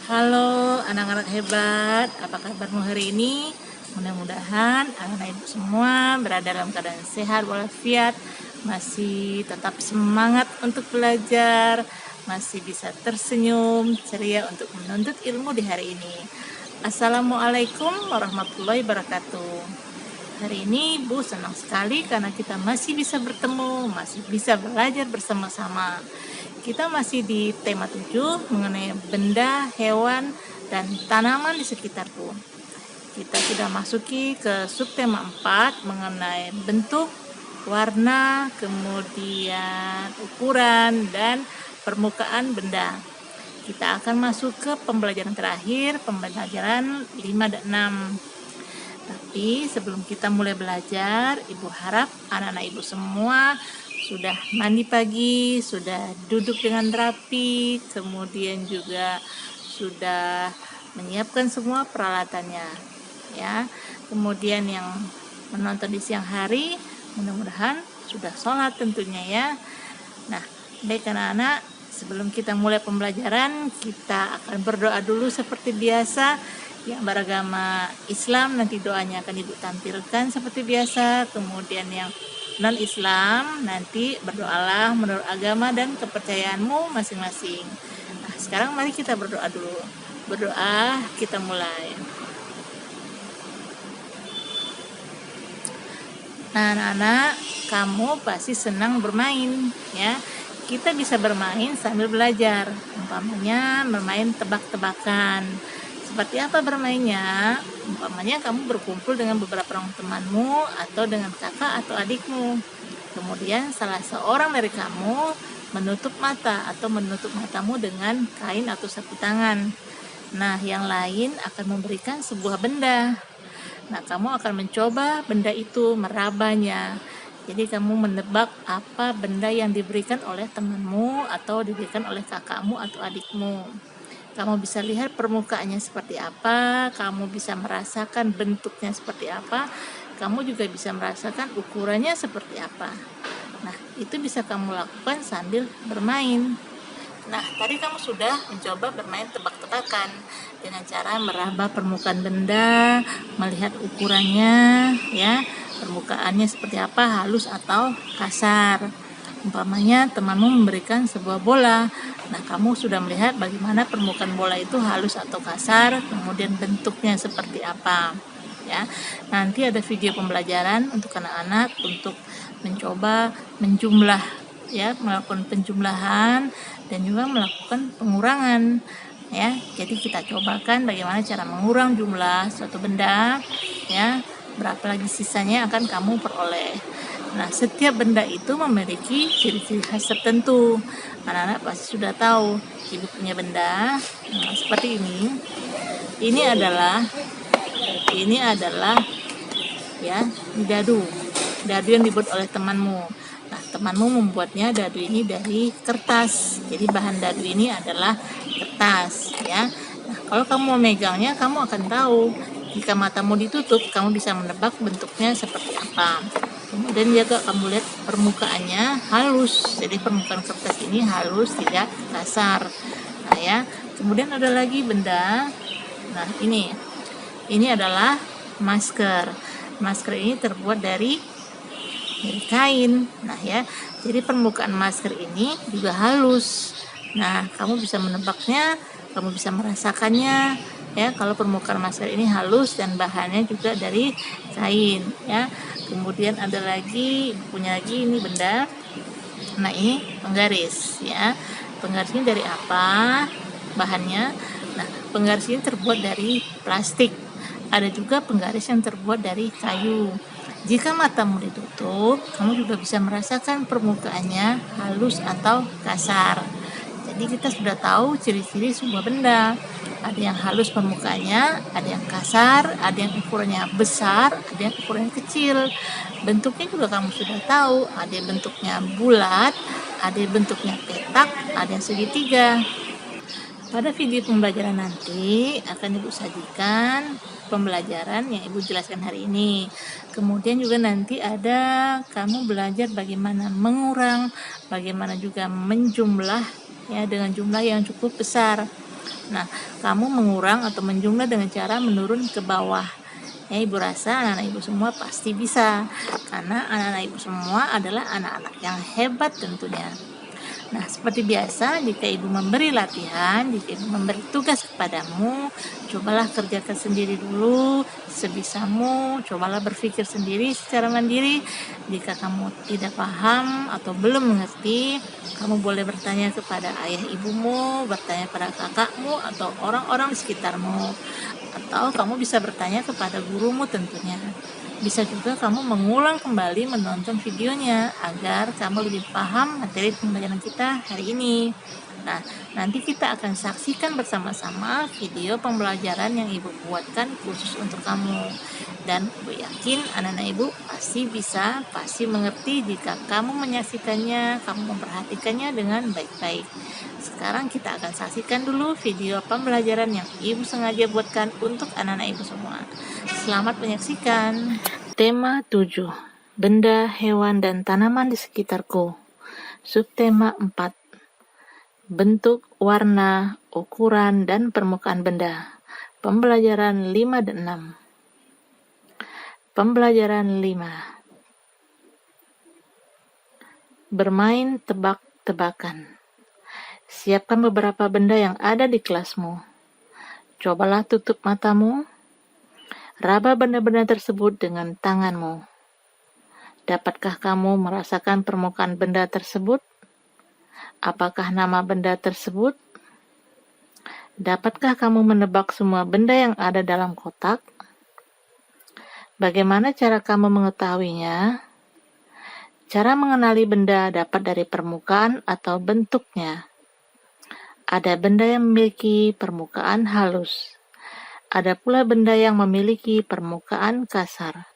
Halo anak-anak hebat, apa kabarmu hari ini? Mudah-mudahan anak-anak ibu semua berada dalam keadaan sehat walafiat, masih tetap semangat untuk belajar, masih bisa tersenyum, ceria untuk menuntut ilmu di hari ini. Assalamualaikum warahmatullahi wabarakatuh. Hari ini Ibu senang sekali karena kita masih bisa bertemu, masih bisa belajar bersama-sama. Kita masih di tema 7 mengenai benda, hewan, dan tanaman di sekitarku. Kita sudah masuki ke subtema 4 mengenai bentuk, warna, kemudian ukuran, dan permukaan benda. Kita akan masuk ke pembelajaran terakhir, pembelajaran 5 dan 6. Tapi sebelum kita mulai belajar, Ibu harap anak-anak Ibu semua sudah mandi pagi, sudah duduk dengan rapi, kemudian juga sudah menyiapkan semua peralatannya, ya. Kemudian yang menonton di siang hari, mudah-mudahan sudah sholat tentunya ya. Nah, baik anak-anak, sebelum kita mulai pembelajaran, kita akan berdoa dulu seperti biasa. Yang beragama Islam nanti doanya akan Ibu tampilkan seperti biasa. Kemudian yang non-Islam nanti berdoalah menurut agama dan kepercayaanmu masing-masing. Nah, sekarang mari kita berdoa dulu. Berdoa, kita mulai. Nah, anak-anak, kamu pasti senang bermain, ya. Kita bisa bermain sambil belajar. Umpamanya bermain tebak-tebakan. Seperti apa bermainnya? Umpamanya kamu berkumpul dengan beberapa orang temanmu atau dengan kakak atau adikmu. Kemudian salah seorang dari kamu menutup mata atau menutup matamu dengan kain atau sapu tangan. Nah, yang lain akan memberikan sebuah benda. Nah, kamu akan mencoba benda itu, merabanya. Jadi kamu menebak apa benda yang diberikan oleh temanmu atau diberikan oleh kakakmu atau adikmu. Kamu bisa lihat permukaannya seperti apa, kamu bisa merasakan bentuknya seperti apa, kamu juga bisa merasakan ukurannya seperti apa. Nah, itu bisa kamu lakukan sambil bermain. Nah, tadi kamu sudah mencoba bermain tebak-tebakan dengan cara meraba permukaan benda, melihat ukurannya, ya, permukaannya seperti apa, halus atau kasar. Umpamanya temanmu memberikan sebuah bola. Nah, kamu sudah melihat bagaimana permukaan bola itu halus atau kasar, kemudian bentuknya seperti apa. Ya, nanti ada video pembelajaran untuk anak-anak untuk mencoba menjumlah, ya, melakukan penjumlahan dan juga melakukan pengurangan. Ya, jadi kita cobakan bagaimana cara mengurang jumlah suatu benda, ya, berapa lagi sisanya akan kamu peroleh. Nah, setiap benda itu memiliki ciri-ciri khas tertentu. Anak-anak pasti sudah tahu. Ibu punya benda, nah, seperti ini. Ini adalah ya, dadu. Dadu yang dibuat oleh temanmu. Nah, temanmu membuatnya dadu ini dari kertas. Jadi bahan dadu ini adalah kertas, ya. Nah, kalau kamu memegangnya, kamu akan tahu. Jika matamu ditutup, kamu bisa menebak bentuknya seperti apa. Kemudian juga kamu lihat permukaannya halus. Jadi permukaan kertas ini halus, tidak kasar. Nah, ya. Kemudian ada lagi benda. Nah, ini adalah masker. Masker ini terbuat dari kain. Nah, ya. Jadi permukaan masker ini juga halus. Nah, kamu bisa menebaknya, kamu bisa merasakannya, ya. Kalau permukaan masker ini halus dan bahannya juga dari kain, ya. Kemudian ada lagi, punya lagi ini benda. Nah, ini penggaris, ya. Penggaris ini dari apa bahannya? Nah, penggaris ini terbuat dari plastik. Ada juga penggaris yang terbuat dari kayu. Jika matamu ditutup, kamu juga bisa merasakan permukaannya halus atau kasar. Jadi kita sudah tahu ciri-ciri sebuah benda. Ada yang halus permukaannya, ada yang kasar, ada yang ukurannya besar, ada yang ukurannya kecil. Bentuknya juga kamu sudah tahu, ada yang bentuknya bulat, ada yang bentuknya petak, ada yang segitiga. Pada video pembelajaran nanti akan Ibu sajikan pembelajaran yang Ibu jelaskan hari ini. Kemudian juga nanti ada kamu belajar bagaimana mengurang, bagaimana juga menjumlah ya dengan jumlah yang cukup besar. Nah, kamu mengurang atau menjumlah dengan cara menurun ke bawah. Ya, Ibu rasa anak-anak Ibu semua pasti bisa, karena anak-anak Ibu semua adalah anak-anak yang hebat tentunya. Nah, seperti biasa, jika Ibu memberi latihan, jika Ibu memberi tugas kepadamu, cobalah kerjakan sendiri dulu, sebisamu, cobalah berpikir sendiri secara mandiri. Jika kamu tidak paham atau belum mengerti, kamu boleh bertanya kepada ayah ibumu, bertanya pada kakakmu, atau orang-orang di sekitarmu. Atau kamu bisa bertanya kepada gurumu tentunya. Bisa juga kamu mengulang kembali menonton videonya agar kamu lebih paham materi pembelajaran kita hari ini. Nah, nanti kita akan saksikan bersama-sama video pembelajaran yang Ibu buatkan khusus untuk kamu. Dan Ibu yakin anak-anak Ibu pasti bisa, pasti mengerti jika kamu menyaksikannya, kamu memperhatikannya dengan baik-baik. Sekarang kita akan saksikan dulu video pembelajaran yang Ibu sengaja buatkan untuk anak-anak Ibu semua. Selamat menyaksikan. Tema 7. Benda, hewan, dan tanaman di sekitarku. Subtema 4. Bentuk, warna, ukuran, dan permukaan benda. Pembelajaran 5 dan 6. Pembelajaran 5. Bermain tebak-tebakan. Siapkan beberapa benda yang ada di kelasmu. Cobalah tutup matamu. Raba benda-benda tersebut dengan tanganmu. Dapatkah kamu merasakan permukaan benda tersebut? Apakah nama benda tersebut? Dapatkah kamu menebak semua benda yang ada dalam kotak? Bagaimana cara kamu mengetahuinya? Cara mengenali benda dapat dari permukaan atau bentuknya. Ada benda yang memiliki permukaan halus. Ada pula benda yang memiliki permukaan kasar.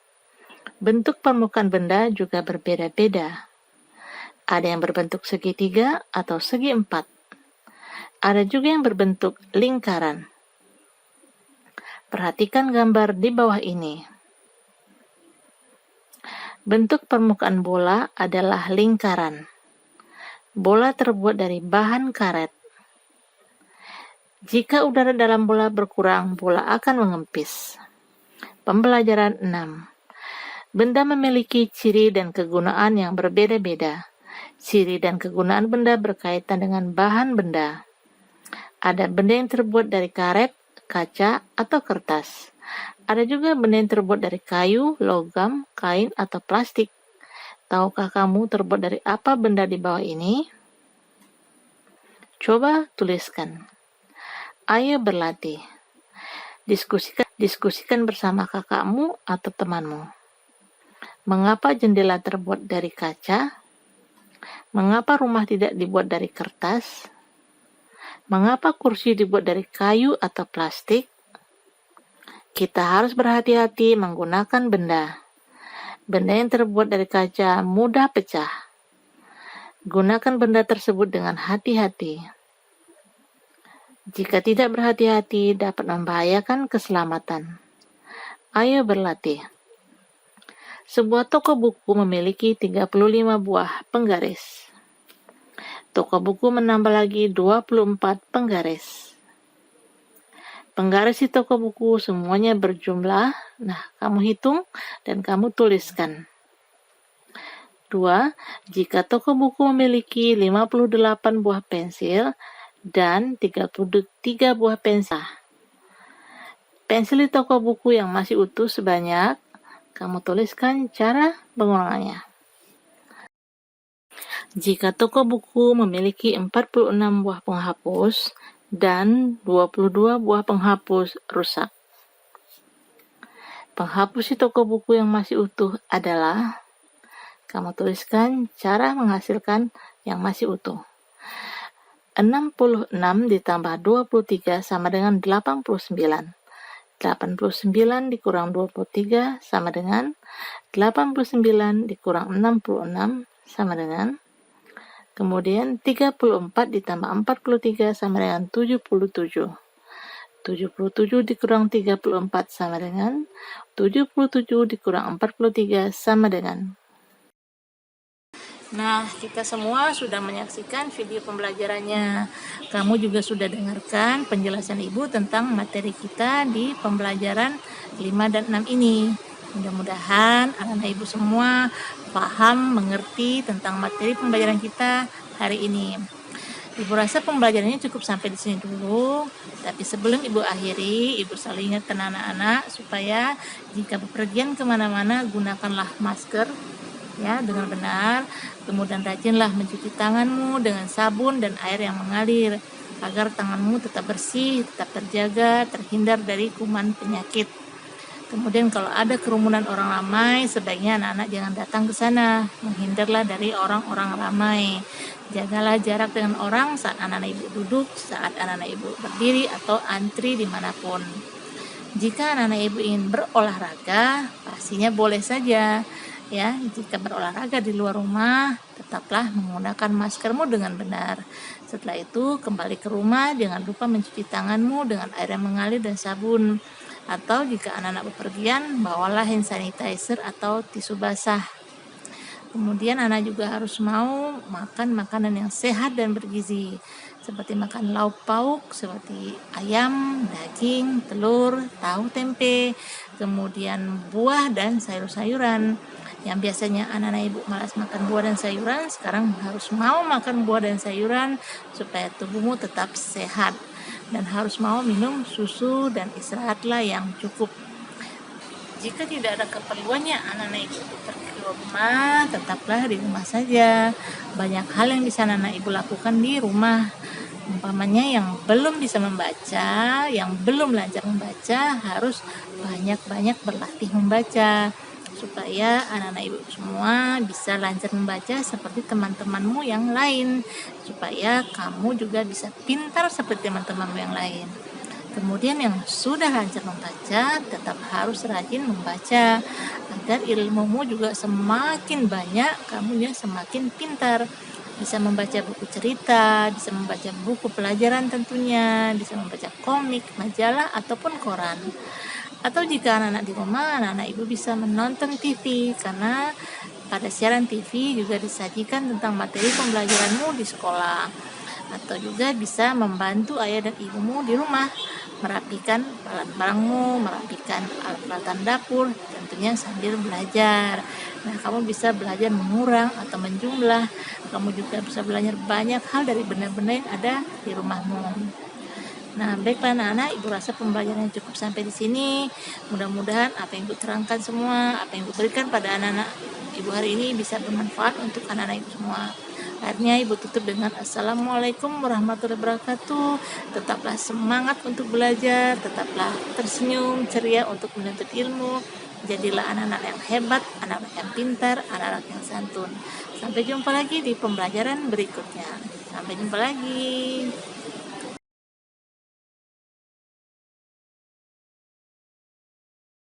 Bentuk permukaan benda juga berbeda-beda. Ada yang berbentuk segitiga atau segi empat. Ada juga yang berbentuk lingkaran. Perhatikan gambar di bawah ini. Bentuk permukaan bola adalah lingkaran. Bola terbuat dari bahan karet. Jika udara dalam bola berkurang, bola akan mengempis. Pembelajaran 6. Benda memiliki ciri dan kegunaan yang berbeda-beda. Ciri dan kegunaan benda berkaitan dengan bahan benda. Ada benda yang terbuat dari karet, kaca, atau kertas. Ada juga benda yang terbuat dari kayu, logam, kain, atau plastik. Tahukah kamu terbuat dari apa benda di bawah ini? Coba tuliskan. Ayo berlatih. Diskusikan bersama kakakmu atau temanmu. Mengapa jendela terbuat dari kaca? Mengapa rumah tidak dibuat dari kertas? Mengapa kursi dibuat dari kayu atau plastik? Kita harus berhati-hati menggunakan benda. Benda yang terbuat dari kaca mudah pecah. Gunakan benda tersebut dengan hati-hati. Jika tidak berhati-hati, dapat membahayakan keselamatan. Ayo berlatih. Sebuah toko buku memiliki 35 buah penggaris. Toko buku menambah lagi 24 penggaris. Penggaris di toko buku semuanya berjumlah. Nah, kamu hitung dan kamu tuliskan. 2. Jika toko buku memiliki 58 buah pensil dan 33 buah pensil. Pensil di toko buku yang masih utuh sebanyak, kamu tuliskan cara pengurangannya. Jika toko buku memiliki 46 buah penghapus dan 22 buah penghapus rusak. Penghapus di toko buku yang masih utuh adalah, kamu tuliskan cara menghasilkan yang masih utuh. 66 ditambah 23 sama dengan 89. 89 dikurang 23 sama dengan 89 dikurang 66 sama dengan, kemudian 34 ditambah 43 sama dengan 77. 77 dikurang 34 sama dengan 77 dikurang 43 sama dengan. Nah, kita semua sudah menyaksikan video pembelajarannya. Kamu juga sudah dengarkan penjelasan Ibu tentang materi kita di pembelajaran 5 dan 6 ini. Mudah-mudahan anak-anak Ibu semua paham, mengerti tentang materi pembelajaran kita hari ini. Ibu rasa pembelajarannya cukup sampai di sini dulu. Tapi sebelum Ibu akhiri, Ibu selalu ingatkan anak-anak supaya jika bepergian kemana-mana gunakanlah masker ya dengan benar. Kemudian rajinlah mencuci tanganmu dengan sabun dan air yang mengalir agar tanganmu tetap bersih, tetap terjaga, terhindar dari kuman penyakit. Kemudian kalau ada kerumunan orang ramai, sebaiknya anak-anak jangan datang ke sana. Menghindarlah dari orang-orang ramai. Jagalah jarak dengan orang saat anak-anak Ibu duduk, saat anak-anak Ibu berdiri atau antri dimanapun. Jika anak-anak Ibu ingin berolahraga, pastinya boleh saja. Ya, jika berolahraga di luar rumah, tetaplah menggunakan maskermu dengan benar. Setelah itu, kembali ke rumah, jangan lupa mencuci tanganmu dengan air yang mengalir dan sabun. Atau jika anak-anak bepergian, bawalah hand sanitizer atau tisu basah. Kemudian anak juga harus mau makan makanan yang sehat dan bergizi, seperti makan lauk pauk seperti ayam, daging, telur, tahu, tempe, kemudian buah dan sayur-sayuran. Yang biasanya anak-anak Ibu malas makan buah dan sayuran, sekarang harus mau makan buah dan sayuran supaya tubuhmu tetap sehat. Dan harus mau minum susu dan istirahatlah yang cukup. Jika tidak ada keperluannya anak-anak Ibu untuk pergi ke rumah, tetaplah di rumah saja. Banyak hal yang bisa anak-anak Ibu lakukan di rumah. Umpamanya yang belum bisa membaca, yang belum lancar membaca, harus banyak-banyak berlatih membaca supaya anak-anak Ibu semua bisa lancar membaca seperti teman-temanmu yang lain, supaya kamu juga bisa pintar seperti teman-temanmu yang lain. Kemudian yang sudah lancar membaca, tetap harus rajin membaca agar ilmumu juga semakin banyak, kamu ya semakin pintar. Bisa membaca buku cerita, bisa membaca buku pelajaran tentunya, bisa membaca komik, majalah, ataupun koran. Atau jika anak-anak di rumah, anak-anak Ibu bisa menonton TV, karena pada siaran TV juga disajikan tentang materi pembelajaranmu di sekolah. Atau juga bisa membantu ayah dan ibumu di rumah, merapikan barang-barangmu, merapikan alat-alatan dapur, tentunya sambil belajar. Nah, kamu bisa belajar mengurang atau menjumlah. Kamu juga bisa belajar banyak hal dari benda-benda yang ada di rumahmu. Nah, baiklah anak-anak, Ibu rasa pembelajarannya cukup sampai di sini. Mudah-mudahan apa yang Ibu terangkan semua, apa yang Ibu berikan pada anak-anak Ibu hari ini bisa bermanfaat untuk anak-anak Ibu semua. Akhirnya Ibu tutup dengan Assalamualaikum warahmatullahi wabarakatuh. Tetaplah semangat untuk belajar, tetaplah tersenyum, ceria untuk menuntut ilmu. Jadilah anak-anak yang hebat, anak-anak yang pintar, anak-anak yang santun. Sampai jumpa lagi di pembelajaran berikutnya. Sampai jumpa lagi.